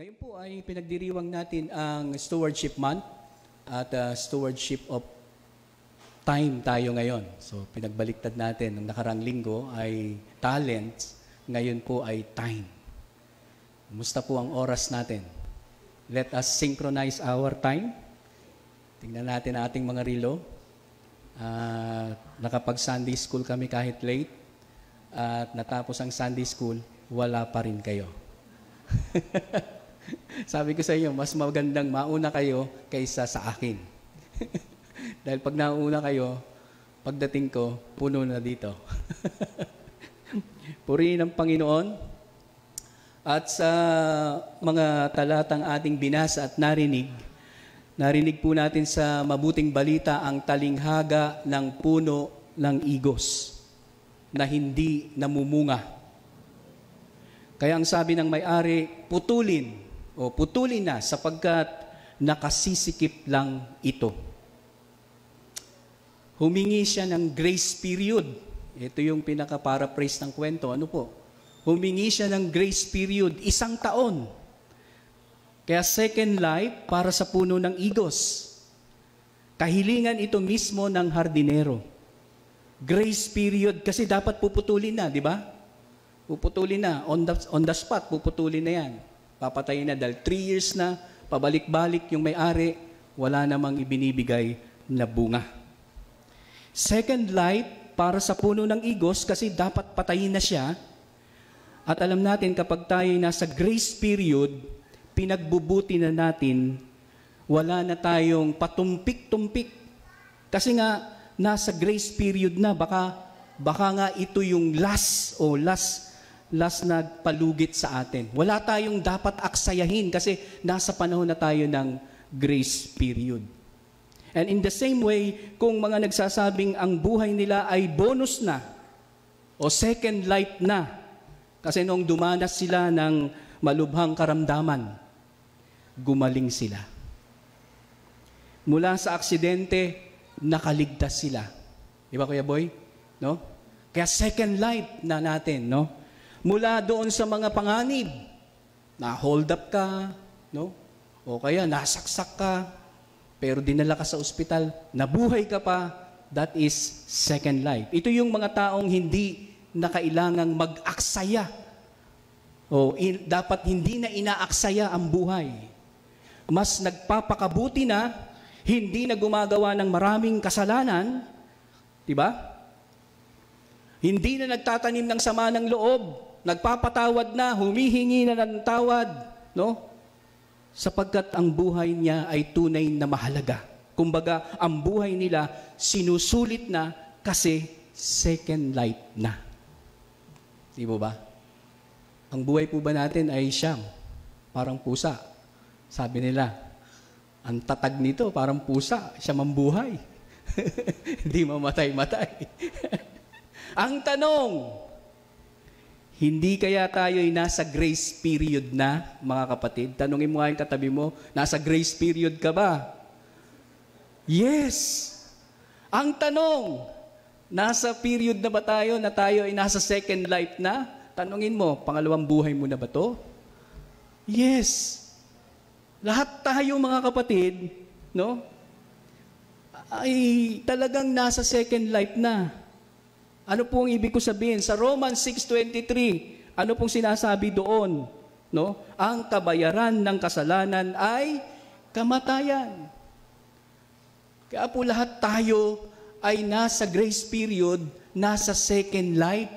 Ngayon po ay pinagdiriwang natin ang Stewardship Month at Stewardship of Time tayo ngayon. So pinagbaliktad natin, ang nakarang linggo ay talents, ngayon po ay time. Kumusta po ang oras natin? Let us synchronize our time. Tingnan natin ang ating mga relo. Nakapag-Sunday school kami kahit late at natapos ang Sunday school, wala pa rin kayo. Sabi ko sa inyo, mas magandang mauna kayo kaysa sa akin. Dahil pag nauna kayo, pagdating ko, puno na dito. Purihin ang Panginoon. At sa mga talatang ating binasa at narinig po natin sa mabuting balita ang talinghaga ng puno ng igos na hindi namumunga. Kaya ang sabi ng may-ari, putulin na sapagkat nakasisikip lang ito. Humingi siya ng grace period. Ito yung pinaka-paraphrase ng kwento. Ano po? Humingi siya ng grace period, 1 taon. Kaya second life para sa puno ng igos. Kahilingan ito mismo ng hardinero. Grace period kasi dapat puputulin na, di ba? Puputulin na. On the spot, puputulin na yan. Papatayin na dahil 3 years na, pabalik-balik yung may-ari, wala namang ibinibigay na bunga. Second life para sa puno ng igos kasi dapat patayin na siya. At alam natin kapag tayo nasa grace period, pinagbubuti na natin, wala na tayong patumpik-tumpik. Kasi nga, nasa grace period na, baka nga ito yung last na palugit sa atin. Wala tayong dapat aksayahin kasi nasa panahon na tayo ng grace period. And in the same way, kung mga nagsasabing ang buhay nila ay bonus na o second life na, kasi nung dumanas sila ng malubhang karamdaman, gumaling sila. Mula sa aksidente, nakaligtas sila. Di ba, Kuya Boy? No? Kaya second life na natin, no? Mula doon sa mga panganib, na-hold up ka, no? O kaya nasaksak ka, pero dinala ka sa ospital, nabuhay ka pa, that is second life. Ito yung mga taong hindi na kailangang mag-aksaya. O dapat hindi na inaaksaya ang buhay. Mas nagpapakabuti na, hindi na gumagawa ng maraming kasalanan, di ba? Hindi na nagtatanim ng sama ng loob, nagpapatawad na, humihingi na ng tawad, no? Sapagkat ang buhay niya ay tunay na mahalaga. Kumbaga, ang buhay nila sinusulit na kasi second life na. Di mo ba? Ang buhay po ba natin ay siyang parang pusa. Sabi nila, ang tatag nito parang pusa, siya mambuhay. Hindi mamatay-matay. Ang tanong, hindi kaya tayo'y nasa grace period na, mga kapatid? Tanungin mo nga yung katabi mo, nasa grace period ka ba? Yes! Ang tanong, nasa period na ba tayo na tayo ay nasa second life na? Tanungin mo, pangalawang buhay mo na ba to? Yes! Lahat tayo, mga kapatid, no? Ay talagang nasa second life na. Ano pong ibig ko sabihin? Sa Romans 6:23, ano pong sinasabi doon? No? Ang kabayaran ng kasalanan ay kamatayan. Kaya po lahat tayo ay nasa grace period, nasa second life.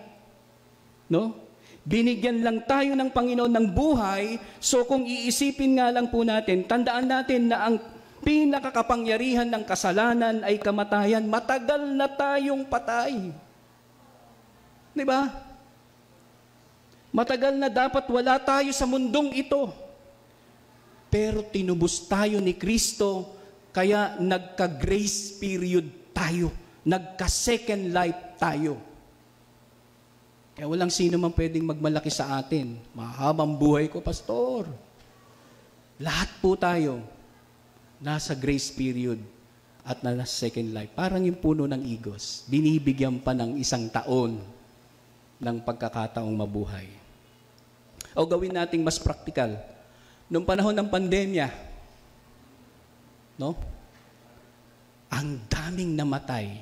No? Binigyan lang tayo ng Panginoon ng buhay, so kung iisipin nga lang po natin, tandaan natin na ang pinakakapangyarihan ng kasalanan ay kamatayan. Matagal na tayong patay. Diba? Matagal na dapat wala tayo sa mundong ito. Pero tinubos tayo ni Kristo, kaya nagka-grace period tayo. Nagka-second life tayo. Kaya walang sino man pwedeng magmalaki sa atin. Mahabang buhay ko, pastor. Lahat po tayo nasa grace period at nasa second life. Parang yung puno ng igos. Binibigyan pa ng 1 taon ng pagkakataong mabuhay. O gawin nating mas praktikal. Noong panahon ng pandemya, no? Ang daming namatay.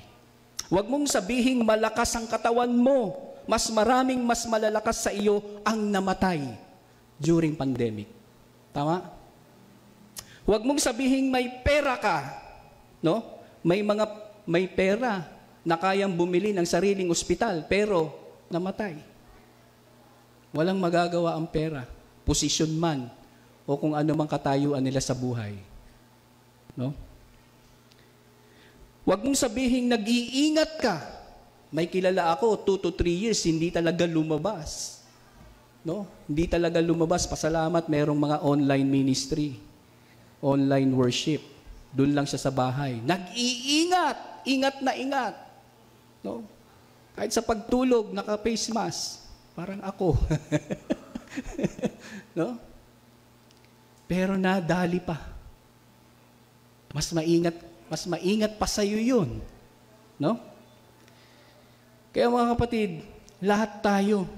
Huwag mong sabihing malakas ang katawan mo. Mas malalakas sa iyo ang namatay during pandemic. Tama? Huwag mong sabihing may pera ka, no? May pera na kayang bumili ng sariling ospital, pero namatay. Walang magagawa ang pera, posisyon man, o kung ano mang katayuan nila sa buhay. No? Huwag mong sabihing nag-iingat ka. May kilala ako, 2 to 3 years, hindi talaga lumabas. No? Hindi talaga lumabas. Pasalamat, merong mga online ministry, online worship. Doon lang siya sa bahay. Nag-iingat. Ingat na ingat. No? Kahit sa pagtulog, naka-face mask. Parang ako. No? Pero nadali pa. Mas maingat pa sa'yo yun. No? Kaya mga kapatid, lahat tayo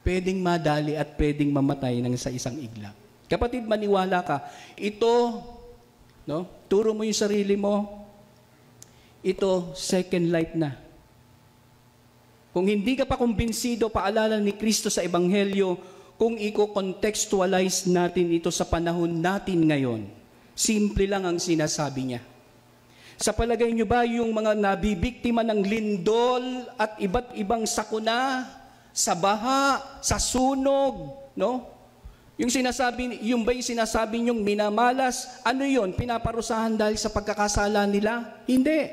pwedeng madali at pwedeng mamatay ng sa isang iglap. Kapatid, maniwala ka. Ito, no? Turo mo yung sarili mo, ito, second life na. Kung hindi ka pa kumbinsido, paalala ni Kristo sa Ebanghelyo, kung i-contextualize natin ito sa panahon natin ngayon, simple lang ang sinasabi niya. Sa palagay niyo ba yung mga nabibiktima ng lindol at iba't ibang sakuna, sa baha, sa sunog, no? Yung ba'y sinasabi niyong minamalas, ano yun? Pinaparusahan dahil sa pagkakasala nila? Hindi.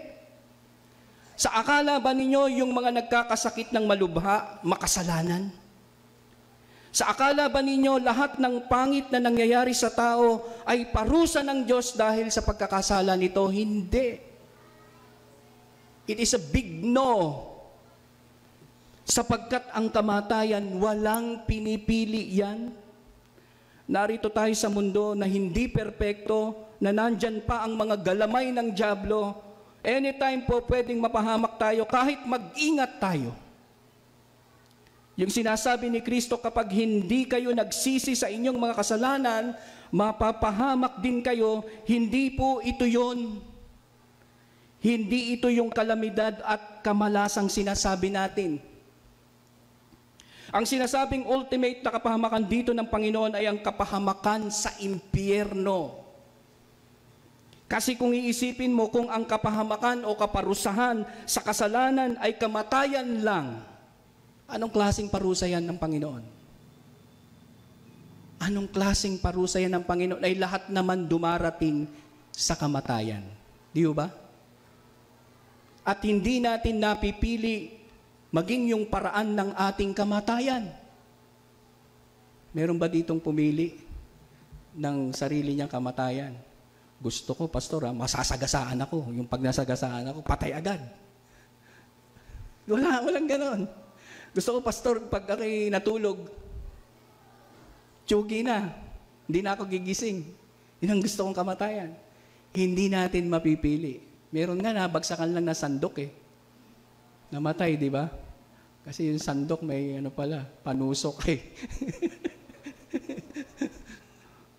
Sa akala ba ninyo yung mga nagkakasakit ng malubha, makasalanan? Sa akala ba ninyo lahat ng pangit na nangyayari sa tao ay parusa ng Diyos dahil sa pagkakasala nito? Hindi. It is a big no. Sapagkat ang kamatayan, walang pinipili yan. Narito tayo sa mundo na hindi perpekto, na nandyan pa ang mga galamay ng dyablo. Anytime po pwedeng mapahamak tayo kahit mag-ingat tayo. Yung sinasabi ni Kristo, kapag hindi kayo nagsisi sa inyong mga kasalanan, mapapahamak din kayo. Hindi po ito yon. Hindi ito yung kalamidad at kamalasang sinasabi natin. Ang sinasabing ultimate na kapahamakan dito ng Panginoon ay ang kapahamakan sa impyerno. Kasi kung iisipin mo, kung ang kapahamakan o kaparusahan sa kasalanan ay kamatayan lang, anong klaseng parusa yan ng Panginoon? Anong klaseng parusa yan ng Panginoon? Ay lahat naman dumarating sa kamatayan. Di ba? At hindi natin napipili maging yung paraan ng ating kamatayan. Meron ba ditong pumili ng sarili niyang kamatayan? Gusto ko, pastor, masasagasaan ako. Yung pag nasagasaan ako, patay agad. Walang ganon. Gusto ko, pastor, pag ako'y natulog, tsugi na. Hindi na ako gigising. Yun ang gusto kong kamatayan. Hindi natin mapipili. Meron nga, nabagsakan lang na sandok eh. Namatay, di ba? Kasi yung sandok may panusok eh.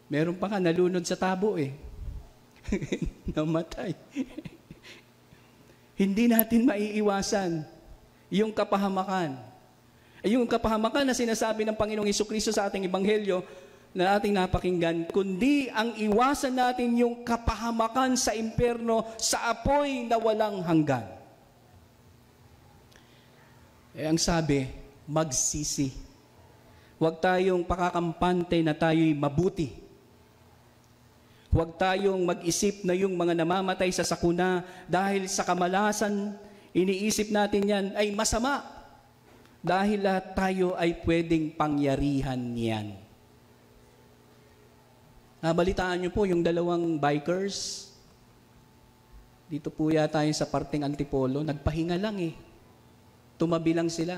Meron pa nga, nalunod sa tabo eh. Namatay. Hindi natin maiiwasan yung kapahamakan. Yung kapahamakan na sinasabi ng Panginoong Hesukristo sa ating Ebanghelyo na ating napakinggan, kundi ang iwasan natin yung kapahamakan sa impyerno, sa apoy na walang hanggan. Ang sabi, magsisi. Huwag tayong pakakampante na tayo'y mabuti. Huwag tayong mag-isip na yung mga namamatay sa sakuna dahil sa kamalasan, iniisip natin yan ay masama. Dahil lahat tayo ay pwedeng pangyarihan niyan. Nabalitaan niyo po yung dalawang bikers. Dito po yata yung sa parteng Antipolo, nagpahinga lang eh. Tumabi lang sila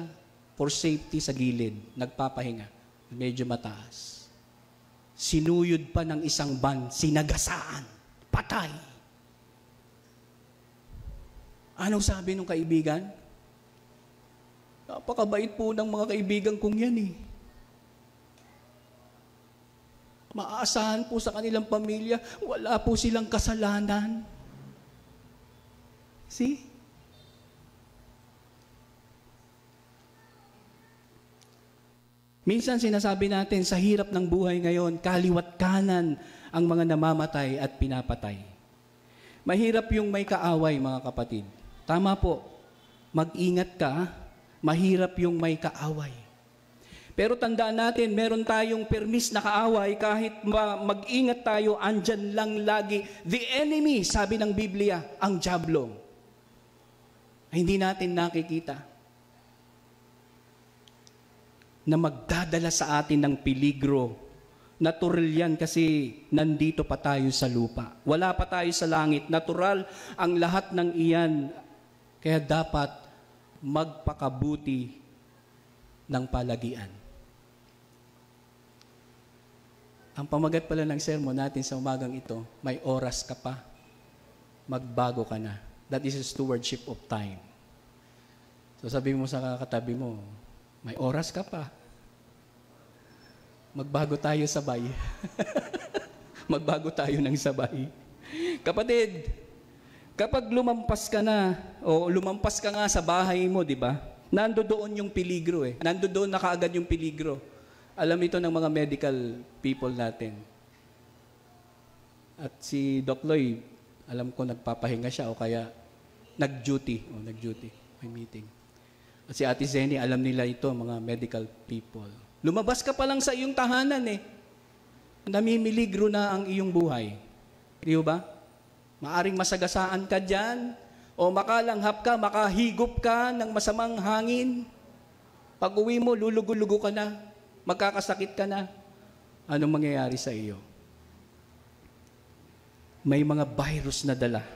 for safety sa gilid, nagpapahinga. Medyo mataas. Sinuyod pa ng isang van, sinagasaan, patay. Anong sabi ng kaibigan? Napakabait po ng mga kaibigan kong yan eh. Maaasahan po sa kanilang pamilya, wala po silang kasalanan. See? Minsan sinasabi natin sa hirap ng buhay ngayon, kaliwat kanan ang mga namamatay at pinapatay. Mahirap yung may kaaway, mga kapatid. Tama po, mag-ingat ka, mahirap yung may kaaway. Pero tandaan natin, meron tayong permis na kaaway, kahit mag-ingat tayo, andyan lang lagi. The enemy, sabi ng Biblia, ang dyablo. Hindi natin nakikita na magdadala sa atin ng peligro. Natural yan kasi nandito pa tayo sa lupa. Wala pa tayo sa langit. Natural ang lahat ng iyan. Kaya dapat magpakabuti ng palagian. Ang pamagat pala ng sermon natin sa umagang ito, may oras ka pa, magbago ka na. That is a stewardship of time. So sabi mo sa kakatabi mo, may oras ka pa. Magbago tayo sabay. Magbago tayo ng sabay. Kapatid, kapag lumampas ka na, o lumampas ka nga sa bahay mo, di ba? Nandoon yung peligro eh. Nandoon na kaagad yung peligro. Alam ito ng mga medical people natin. At si Doc Lloyd, alam ko nagpapahinga siya o kaya nag-duty. May meeting. At si Ate Zenny, alam nila ito, mga medical people. Lumabas ka pa lang sa iyong tahanan eh. Namimiligro na ang iyong buhay. Di ba? Maaring masagasaan ka dyan, o makalanghap ka, makahigop ka ng masamang hangin. Pag uwi mo, lulugo-lugo ka na, magkakasakit ka na. Anong mangyayari sa iyo? May mga virus na dala.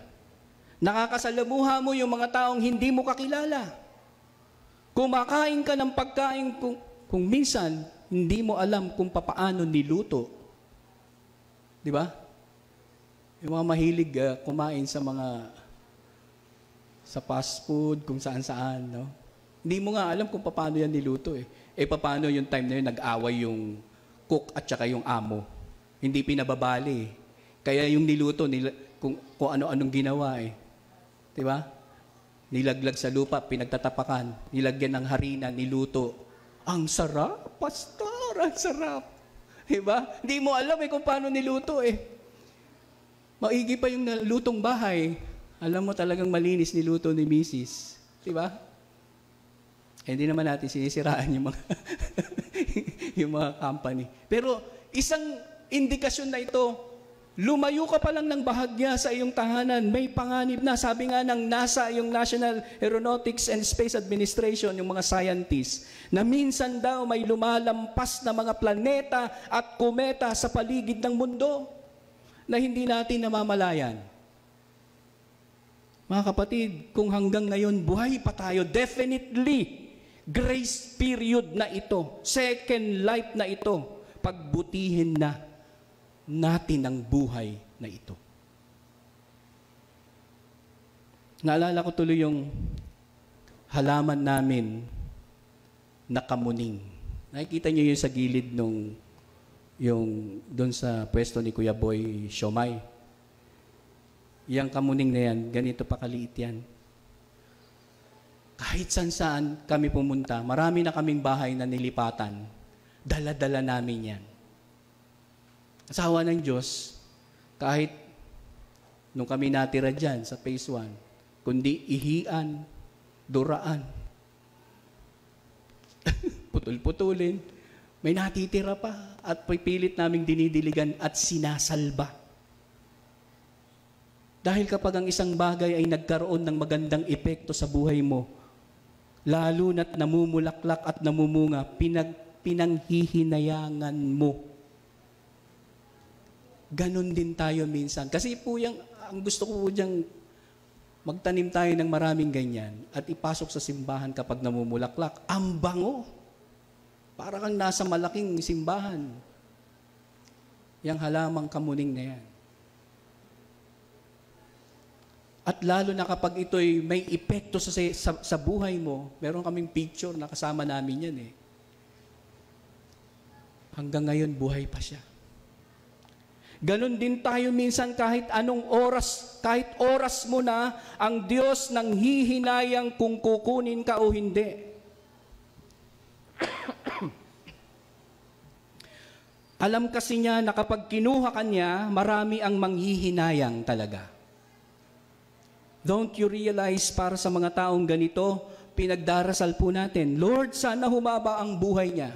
Nakakasalamuha mo yung mga taong hindi mo kakilala. Kumakain ka ng pagkain kung minsan hindi mo alam kung papaano niluto. Di ba? Yung mga mahilig kumain sa fast food, kung saan-saan, no? Hindi mo nga alam kung paano yan niluto eh. Paano yung time na yun nag-away yung cook at saka yung amo. Hindi pinababali eh. Kaya yung niluto, kung ano-anong ginawa eh. Di ba? Nilaglag sa lupa, pinagtatapakan, nilagyan ng harina, niluto. Ang sarap, pastor, ang sarap. Diba? Hindi mo alam kung paano niluto eh. Maigi pa yung lutong bahay. Alam mo talagang malinis niluto ni Mrs. Diba? Hindi naman natin sinisiraan yung mga, yung mga company. Pero isang indikasyon na ito, lumayo ka pa lang ng bahagya sa iyong tahanan, may panganib na. Sabi nga ng NASA, yung National Aeronautics and Space Administration, yung mga scientists, na minsan daw may lumalampas na mga planeta at kometa sa paligid ng mundo na hindi natin namamalayan. Mga kapatid, kung hanggang ngayon buhay pa tayo, definitely, grace period na ito, second life na ito, pagbutihin na natin ang buhay na ito. Naalala ko tuloy yung halaman namin na kamuning. Nakikita niyo yun sa gilid yung doon sa pwesto ni Kuya Boy Siomay. Yang kamuning na yan, ganito pa kaliit yan. Kahit saan kami pumunta, marami na kaming bahay na nilipatan. Dala-dala namin yan. Asawa ng Diyos, kahit nung kami natira dyan sa phase 1, kundi ihian, duraan, putol-putulin, may natitira pa at pipilit naming dinidiligan at sinasalba. Dahil kapag ang isang bagay ay nagkaroon ng magandang epekto sa buhay mo, lalo na't namumulaklak at namumunga, pinanghihinayangan mo. Ganon din tayo minsan. Kasi po ang gusto ko po diyang magtanim tayo ng maraming ganyan at ipasok sa simbahan kapag namumulaklak. Ang bango. Para kang nasa malaking simbahan. Yang halamang kamuning na yan. At lalo na kapag ito'y may epekto sa buhay mo, meron kaming picture na kasama namin yan eh. Hanggang ngayon, buhay pa siya. Ganon din tayo minsan kahit anong oras, kahit oras mo na, ang Diyos nang hihinayang kung kukunin ka o hindi. Alam kasi niya na kapag kinuha ka niya, marami ang manghihinayang talaga. Don't you realize para sa mga taong ganito, pinagdarasal po natin, Lord, sana humaba ang buhay niya.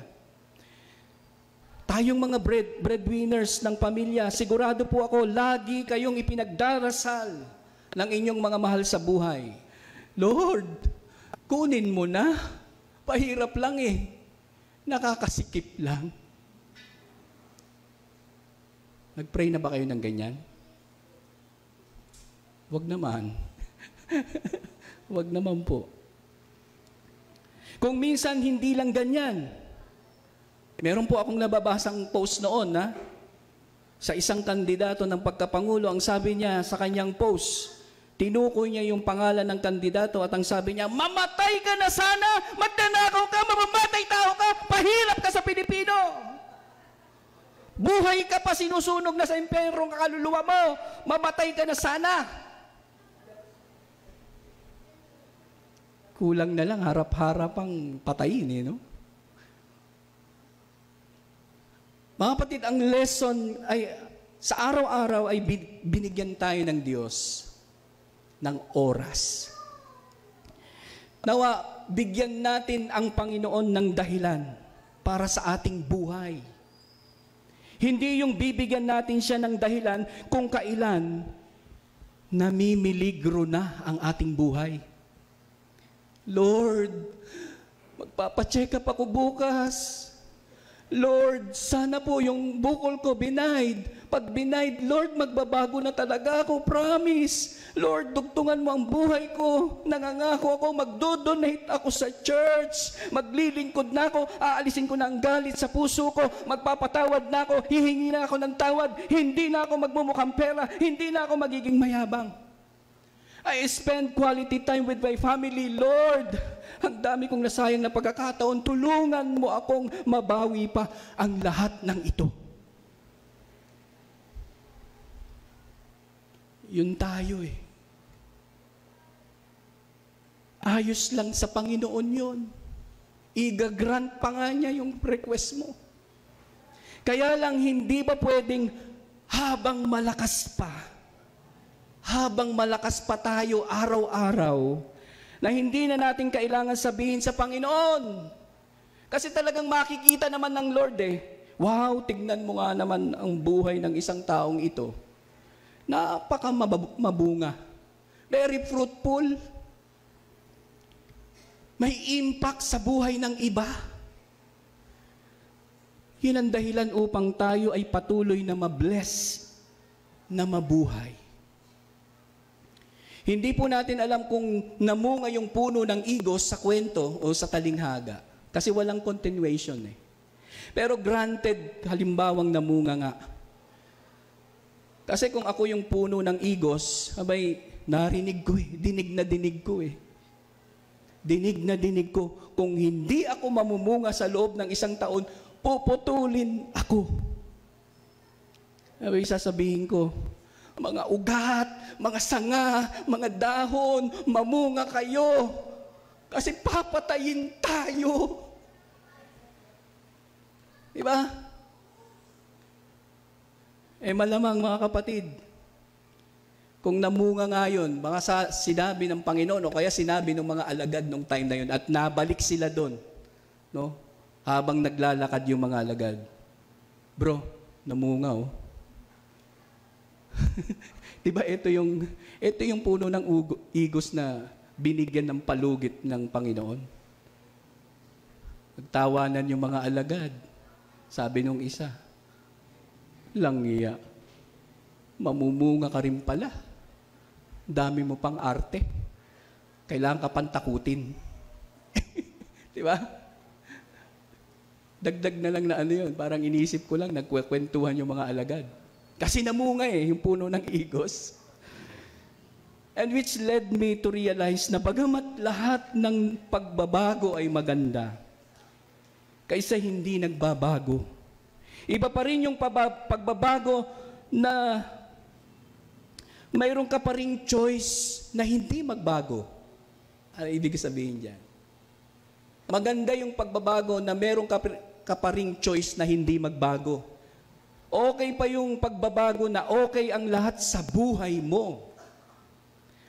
Tayong mga breadwinners ng pamilya, sigurado po ako, lagi kayong ipinagdarasal ng inyong mga mahal sa buhay. Lord, kunin mo na. Pahirap lang eh. Nakakasikip lang. Nag-pray na ba kayo ng ganyan? Wag naman. Wag naman po. Kung minsan hindi lang ganyan, meron po akong nababasang post noon na sa isang kandidato ng pagkapangulo, ang sabi niya sa kanyang post, tinukoy niya yung pangalan ng kandidato at ang sabi niya, mamatay ka na sana, magnanakaw ka, mamamatay tao ka, pahirap ka sa Pilipino. Buhay ka pa, sinusunog na sa impyerno ang kaluluwa mo, mamatay ka na sana. Kulang na lang, harap-harapang patayin eh, no? Mga kapatid, ang lesson ay, sa araw-araw ay binigyan tayo ng Diyos ng oras. Nawa, bigyan natin ang Panginoon ng dahilan para sa ating buhay. Hindi yung bibigyan natin siya ng dahilan kung kailan namimiligro na ang ating buhay. Lord, magpapacheck up ako bukas. Lord, sana po yung bukol ko binaid. Pag binaid, Lord, magbabago na talaga ako, promise. Lord, dugtungan mo ang buhay ko. Nangangako ako, magdodonate ako sa church. Maglilingkod na ako, aalisin ko na ang galit sa puso ko. Magpapatawad na ako, hihingi na ako ng tawad. Hindi na ako magmumukhang pera, hindi na ako magiging mayabang. I spend quality time with my family, Lord. Ang dami kong nasayang na pagkakataon, tulungan mo akong mabawi pa ang lahat ng ito. Yun tayo eh. Ayos lang sa Panginoon yun. Iga-grant pa nga niya yung request mo. Kaya lang hindi ba pwedeng habang malakas pa tayo araw-araw, na hindi na natin kailangan sabihin sa Panginoon. Kasi talagang makikita naman ng Lord eh. Wow, tignan mo nga naman ang buhay ng isang taong ito. Napaka mabunga. Very fruitful. May impact sa buhay ng iba. Yun ang dahilan upang tayo ay patuloy na mabless, na mabuhay. Hindi po natin alam kung namunga yung puno ng igos sa kwento o sa talinghaga. Kasi walang continuation eh. Pero granted, halimbawang namunga nga. Kasi kung ako yung puno ng igos, abay, narinig ko eh. Dinig na dinig ko eh. Dinig na dinig ko. Kung hindi ako mamumunga sa loob ng isang taon, puputulin ako. Abay, sasabihin ko, mga ugat, mga sanga, mga dahon, mamunga kayo. Kasi papatayin tayo. Diba? Eh malamang mga kapatid, kung namunga nga yun, baka sinabi ng Panginoon o kaya sinabi ng mga alagad nung time na yun at nabalik sila doon, no? Habang naglalakad yung mga alagad. Bro, namunga oh. Diba ito yung puno ng igos na binigyan ng palugit ng Panginoon. Nagtawanan yung mga alagad. Sabi nung isa, langya, mamumunga ka rin pala. Dami mo pang arte. Kailangan ka pang takutin. Diba? Dagdag na lang na ano yun. Parang inisip ko lang, nagkwentuhan yung mga alagad. Kasi namunga eh, yung puno ng igos. And which led me to realize na bagamat lahat ng pagbabago ay maganda, kaysa hindi nagbabago. Iba pa rin yung pagbabago na mayroon ka pa ring choice na hindi magbago. Ano ibig sabihin dyan? Maganda yung pagbabago na mayroon ka pa ring choice na hindi magbago. Okay pa yung pagbabago na okay ang lahat sa buhay mo.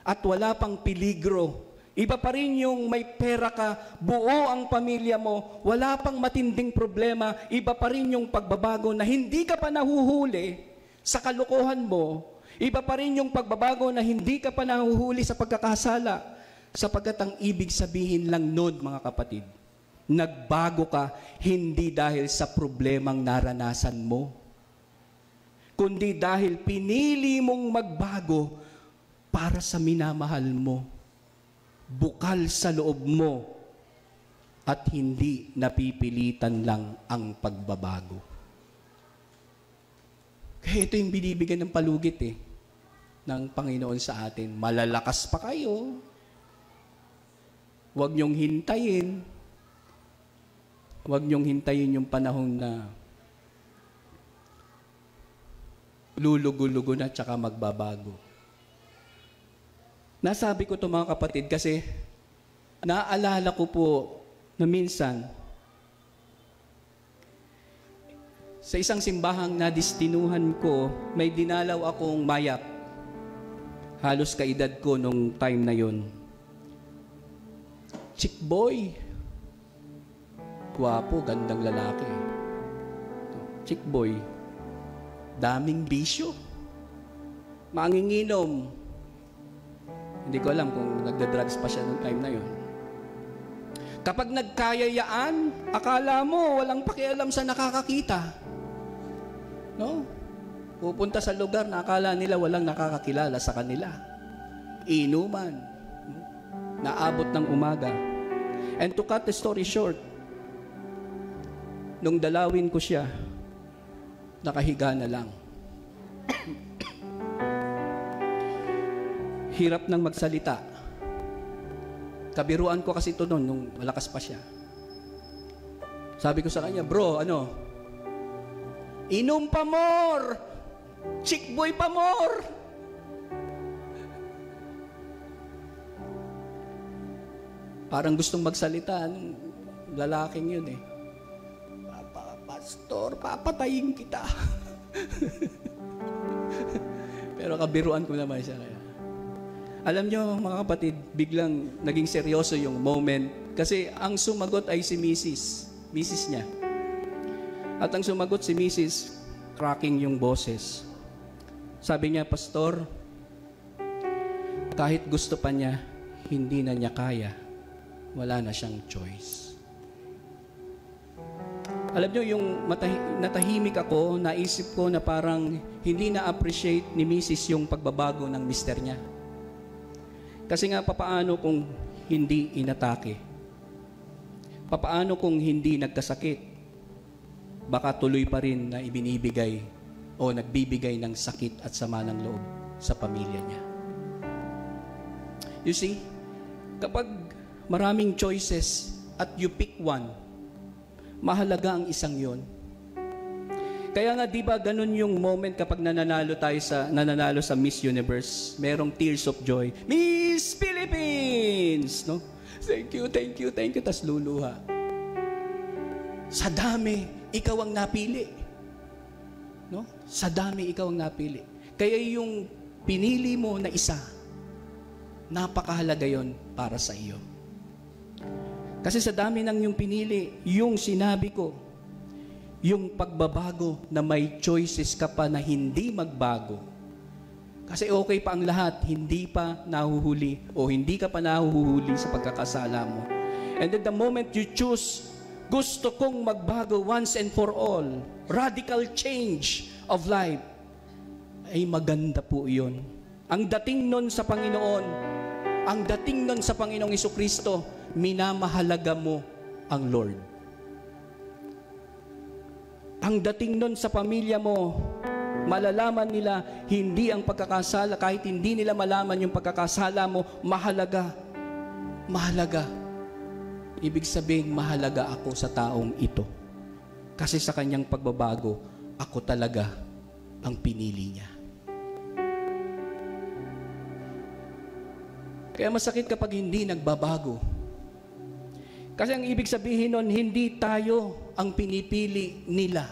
At wala pang peligro. Iba pa rin yung may pera ka, buo ang pamilya mo, wala pang matinding problema. Iba pa rin yung pagbabago na hindi ka pa nahuhuli sa kalokohan mo. Iba pa rin yung pagbabago na hindi ka pa nahuhuli sa pagkakasala. Sapagkat ang ibig sabihin lang nun, mga kapatid, nagbago ka hindi dahil sa problemang naranasan mo, kundi dahil pinili mong magbago para sa minamahal mo, bukal sa loob mo, at hindi napipilitan lang ang pagbabago. Kaya ito yung binibigyan ng palugit ng Panginoon sa atin. Malalakas pa kayo. Huwag niyong hintayin. Huwag niyong hintayin yung panahon na lulugo-lugo na tsaka magbabago. Nasabi ko ito mga kapatid kasi naaalala ko po na minsan sa isang simbahang nadistinuhan ko, may dinalaw akong mayap. Halos kaedad ko nung time na yun. Chick boy. Gwapo, gandang lalaki. Chick boy. Daming bisyo. Manginginom. Hindi ko alam kung nagda-drugs pa siya noong time na yun. Kapag nagkayayaan, akala mo walang pakialam sa nakakakita. No? Pupunta sa lugar na akala nila walang nakakakilala sa kanila. Inuman. Naabot ng umaga. And to cut the story short, nung dalawin ko siya, nakahiga na lang. Hirap nang magsalita. Kabiruan ko kasi ito noon, nung malakas pa siya. Sabi ko sa kanya, bro, inom pa more! Chick boy pa more! Parang gustong magsalita ng lalaking yun Pastor, papatayin kita. Pero kabiruan ko naman siya kaya. Alam nyo, mga kapatid, biglang naging seryoso yung moment. Kasi ang sumagot ay si Mrs. niya. At ang sumagot si Mrs., cracking yung boses. Sabi niya, Pastor, kahit gusto pa niya, hindi na niya kaya. Wala na siyang choice. Alam nyo, yung natahimik ako, naisip ko na parang hindi na-appreciate ni Mrs. yung pagbabago ng mister niya. Kasi nga, papaano kung hindi inatake? Papaano kung hindi nagkasakit? Baka tuloy pa rin na ibinibigay o nagbibigay ng sakit at sama ng loob sa pamilya niya. You see, kapag maraming choices at you pick one, mahalaga ang isang yon. Kaya nga, di ba, ganun yung moment kapag nananalo sa Miss Universe, merong tears of joy. Miss Philippines! No? Thank you. Tas luluha. Sa dami, ikaw ang napili. No? Sa dami, ikaw ang napili. Kaya yung pinili mo na isa, napakahalaga yon para sa iyo. Kasi sa dami ng yung pinili, yung sinabi ko, yung pagbabago na may choices ka pa na hindi magbago. Kasi okay pa ang lahat, hindi pa nahuhuli o hindi ka pa nahuhuli sa pagkakasala mo. And then the moment you choose, gusto kong magbago once and for all, radical change of life, ay maganda po yun. Ang dating nun sa Panginoon, ang dating nun sa Panginoong Jesucristo, minamahalaga mo ang Lord. Ang dating nun sa pamilya mo, malalaman nila hindi ang pagkakasala, kahit hindi nila malaman yung pagkakasala mo, mahalaga. Mahalaga. Ibig sabihin, mahalaga ako sa taong ito. Kasi sa kanyang pagbabago, ako talaga ang pinili niya. Kaya masakit kapag hindi nagbabago. Kasi ang ibig sabihin nun, hindi tayo ang pinipili nila.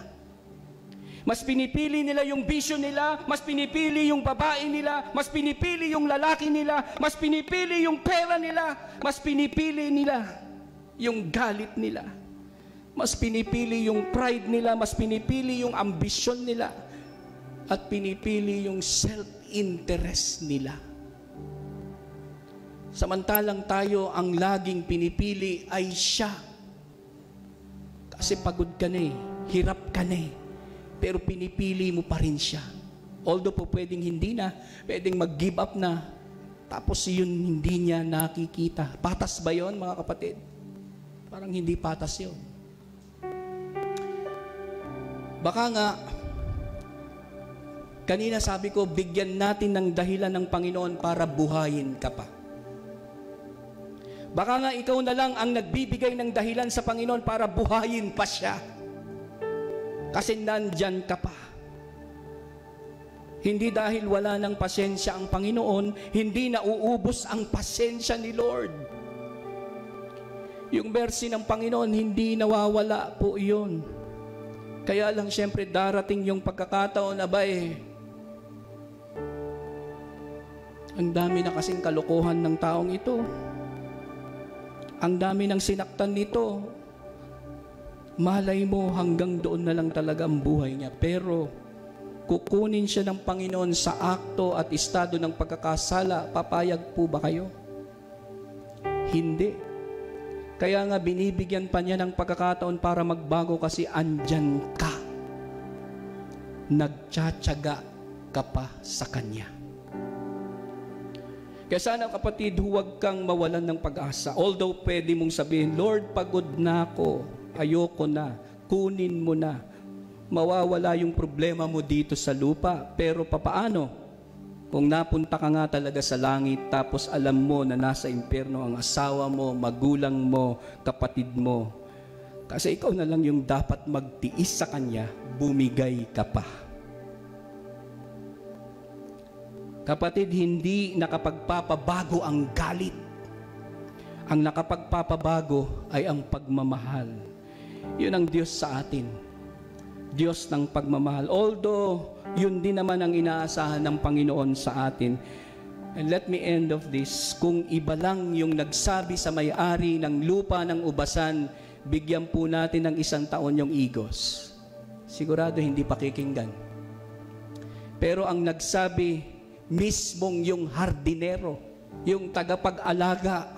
Mas pinipili nila yung vision nila, mas pinipili yung babae nila, mas pinipili yung lalaki nila, mas pinipili yung pera nila, mas pinipili nila yung galit nila, mas pinipili yung pride nila, mas pinipili yung ambisyon nila, at pinipili yung self-interest nila. Samantalang tayo ang laging pinipili ay siya. Kasi pagod ka na eh, hirap ka na eh, pero pinipili mo pa rin siya. Although po pwedeng hindi na, pwedeng mag-give up na, tapos yun hindi niya nakikita. Patas ba yun, mga kapatid? Parang hindi patas yun. Baka nga, kanina sabi ko, bigyan natin ng dahilan ng Panginoon para buhayin ka pa. Baka nga ikaw na lang ang nagbibigay ng dahilan sa Panginoon para buhayin pa siya. Kasi nandyan ka pa. Hindi dahil wala ng pasensya ang Panginoon, hindi nauubos ang pasensya ni Lord. Yung mercy ng Panginoon, hindi nawawala po yun. Kaya lang siyempre darating yung pagkakataon na ang dami na kasing kalokohan ng taong ito. Ang dami ng sinaktan nito. Malay mo hanggang doon na lang talaga ang buhay niya. Pero kukunin siya ng Panginoon sa akto at estado ng pagkakasala. Papayag po ba kayo? Hindi. Kaya nga binibigyan pa niya ng pagkakataon para magbago kasi andyan ka. Nagtsatsaga ka pa sa Kanya. Kaya sana kapatid, huwag kang mawalan ng pag-asa. Although pwede mong sabihin, Lord, pagod na ako. Ayoko na, kunin mo na. Mawawala yung problema mo dito sa lupa. Pero papaano? Kung napunta ka nga talaga sa langit, tapos alam mo na nasa impyerno ang asawa mo, magulang mo, kapatid mo. Kasi ikaw na lang yung dapat magtiis sa Kanya, bumigay ka pa. Kapatid, hindi nakapagpapabago ang galit. Ang nakapagpapabago ay ang pagmamahal. Yun ang Diyos sa atin. Diyos ng pagmamahal. Although, yun din naman ang inaasahan ng Panginoon sa atin. And let me end of this. Kung iba lang yung nagsabi sa may-ari ng lupa ng ubasan, bigyan po natin ng 1 taon yung igos. Sigurado hindi pakikinggan. Pero ang nagsabi, mismong yung hardinero, yung tagapag-alaga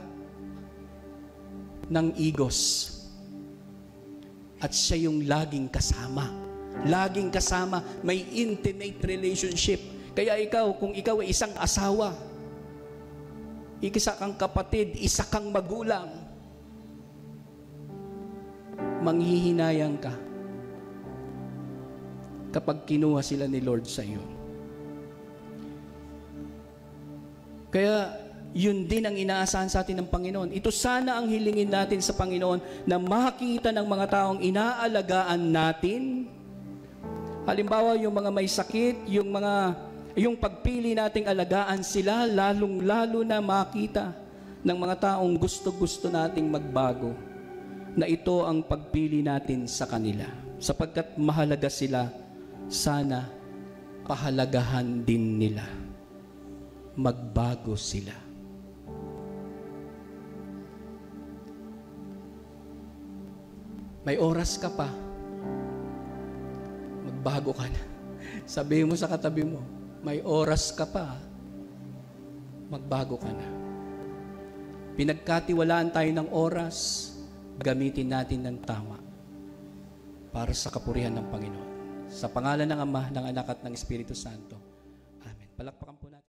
ng igos. At siya yung laging kasama. Laging kasama, may intimate relationship. Kaya ikaw, kung ikaw ay isang asawa, isa kang kapatid, isa kang magulang, manghihinayang ka kapag kinuha sila ni Lord sa iyo. Kaya, yun din ang inaasahan sa atin ng Panginoon. Ito sana ang hilingin natin sa Panginoon na makita ng mga taong inaalagaan natin. Halimbawa, yung mga may sakit, yung pagpili nating alagaan sila, lalong-lalo na makita ng mga taong gusto-gusto nating magbago, na ito ang pagpili natin sa kanila. Sapagkat mahalaga sila, sana pahalagahan din nila. Magbago sila. May oras ka pa. Magbago ka na. Sabihin mo sa katabi mo, may oras ka pa. Magbago ka na. Pinagkatiwalaan tayo ng oras, gamitin natin ng tama para sa kapurihan ng Panginoon. Sa pangalan ng Ama, ng Anak at ng Espiritu Santo. Amen. Palakpakan po.